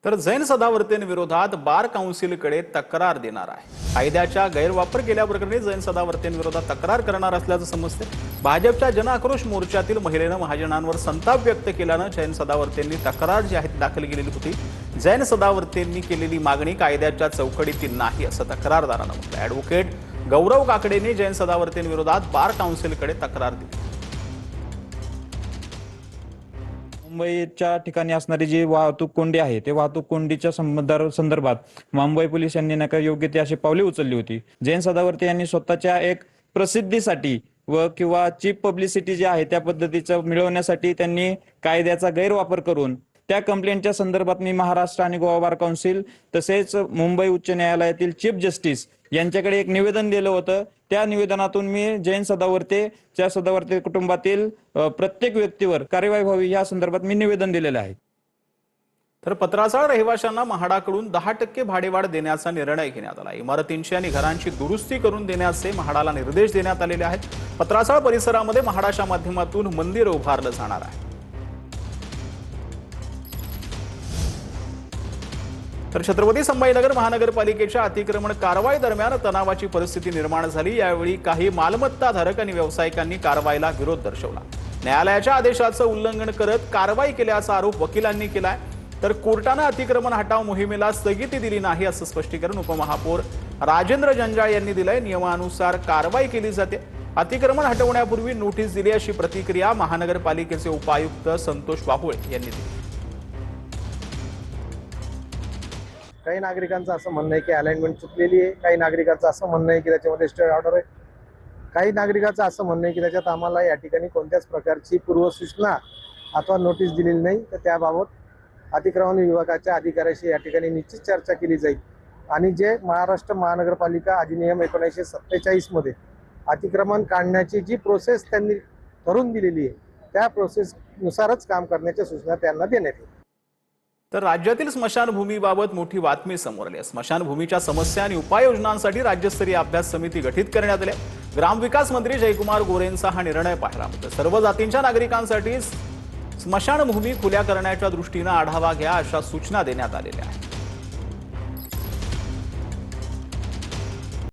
तर जैन सदावर्तेंविरोधात बार काउन्सिलकडे तक्रार देणार आहे। कायद्याच्या गैरवापर केल्याप्रकरणी जैन सदावर्तेंविरोधात तक्रार करणार असल्याचं समजते। भाजपच्या जन आक्रोश मोर्चातील महिलेनं महाजनांवर संताप व्यक्त केल्यानं जैन सदावर्तेंनी तक्रार जी आहे दाखल केलेली होती। जैन सदावर्तेंनी केलेली मागणी कायद्याच्या चौकटीतील नाही असं तक्रारदारानं म्हटलं। ॲडव्होकेट गौरव काकडेंनी जैन सदावर्तेंविरोधात बार काउन्सिलकडे तक्रार दिली। मुंबईच्या ठिकाणी असणारी जी वाहतूक कोंडी आहे ते वाहतूक कोंडीच्या संदर्भात मुंबई पोलीस यांनी नका योग्य ती अशी पावले उचलली होती। जैन सदावर्ते यांनी स्वतःच्या एक प्रसिद्धीसाठी व किंवा चीप पब्लिसिटी जी आहे त्या पद्धतीचं मिळवण्यासाठी त्यांनी कायद्याचा गैरवापर करून त्या कंप्लेंटच्या संदर्भात मी महाराष्ट्र आणि गोवा बार काउन्सिल तसेच मुंबई उच्च न्यायालयातील चीफ जस्टिस यांच्याकडे एक निवेदन दिलं होतं। त्या निवेदनातून मी जैन सदावर्ते कुटुंबातील प्रत्येक व्यक्तीवर कार्यवाही व्हावी या संदर्भात मी निवेदन दिलेलं आहे। तर पत्राचाळ रहिवाशांना म्हाडाकडून 10% भाडेवाढ देण्याचा निर्णय घेण्यात आला। इमारतींची आणि घरांची दुरुस्ती करून देण्याचे म्हाडाला निर्देश देण्यात आलेले आहेत। पत्राचाळ परिसरामध्ये म्हाडाच्या माध्यमातून मंदिर उभारलं जाणार आहे। तर छत्रपती संभाजीनगर महानगरपालिकेच्या अतिक्रमण कारवाई दरम्यान तणावाची परिस्थिती निर्माण झाली। यावेळी काही मालमत्ताधारक आणि व्यावसायिकांनी कारवाईला विरोध दर्शवला। न्यायालयाच्या आदेशाचं उल्लंघन करत कारवाई केल्याचा आरोप वकिलांनी केलाय। तर कोर्टानं अतिक्रमण हटाव मोहिमेला स्थगिती दिली नाही असं स्पष्टीकरण उपमहापौर राजेंद्र जंजाळ यांनी दिलंय। नियमानुसार कारवाई केली जाते। अतिक्रमण हटवण्यापूर्वी नोटीस दिली अशी प्रतिक्रिया महानगरपालिकेचे उपायुक्त संतोष बाहुळे यांनी दिली। काही नागरिकांचं असं म्हणणं आहे की अलाइनमेंट चुकलेली आहे, काही नागरिकांचं असं म्हणणं आहे की त्याच्यामध्ये स्टे ऑर्डर आहे, काही नागरिकांचं असं म्हणणं आहे की त्याच्यात आम्हाला या ठिकाणी कोणत्याच प्रकारची पूर्वसूचना अथवा नोटीस दिलेली नाही। तर त्याबाबत अतिक्रमण विभागाच्या अधिकाऱ्याशी या ठिकाणी निश्चित चर्चा केली जाईल आणि जे महाराष्ट्र महानगरपालिका अधिनियम 1947 मध्ये अतिक्रमण काढण्याची जी प्रोसेस त्यांनी करून दिलेली आहे त्या प्रोसेसनुसारच काम करण्याच्या सूचना त्यांना देण्यात येईल। तर राज्यातील स्मशानभूमीबाबत मोठी बातमी समोर आली आहे। स्मशानभूमीच्या समस्या आणि उपाययोजनांसाठी राज्यस्तरीय अभ्यास समिती गठीत करण्यात आली आहे। ग्रामविकास मंत्री जयकुमार गोरेंचा हा निर्णय पाहिला होता। सर्व जातींच्या नागरिकांसाठी स्मशानभूमी खुल्या करण्याच्या दृष्टीने आढावा घ्या अशा सूचना देण्यात आलेल्या आहेत।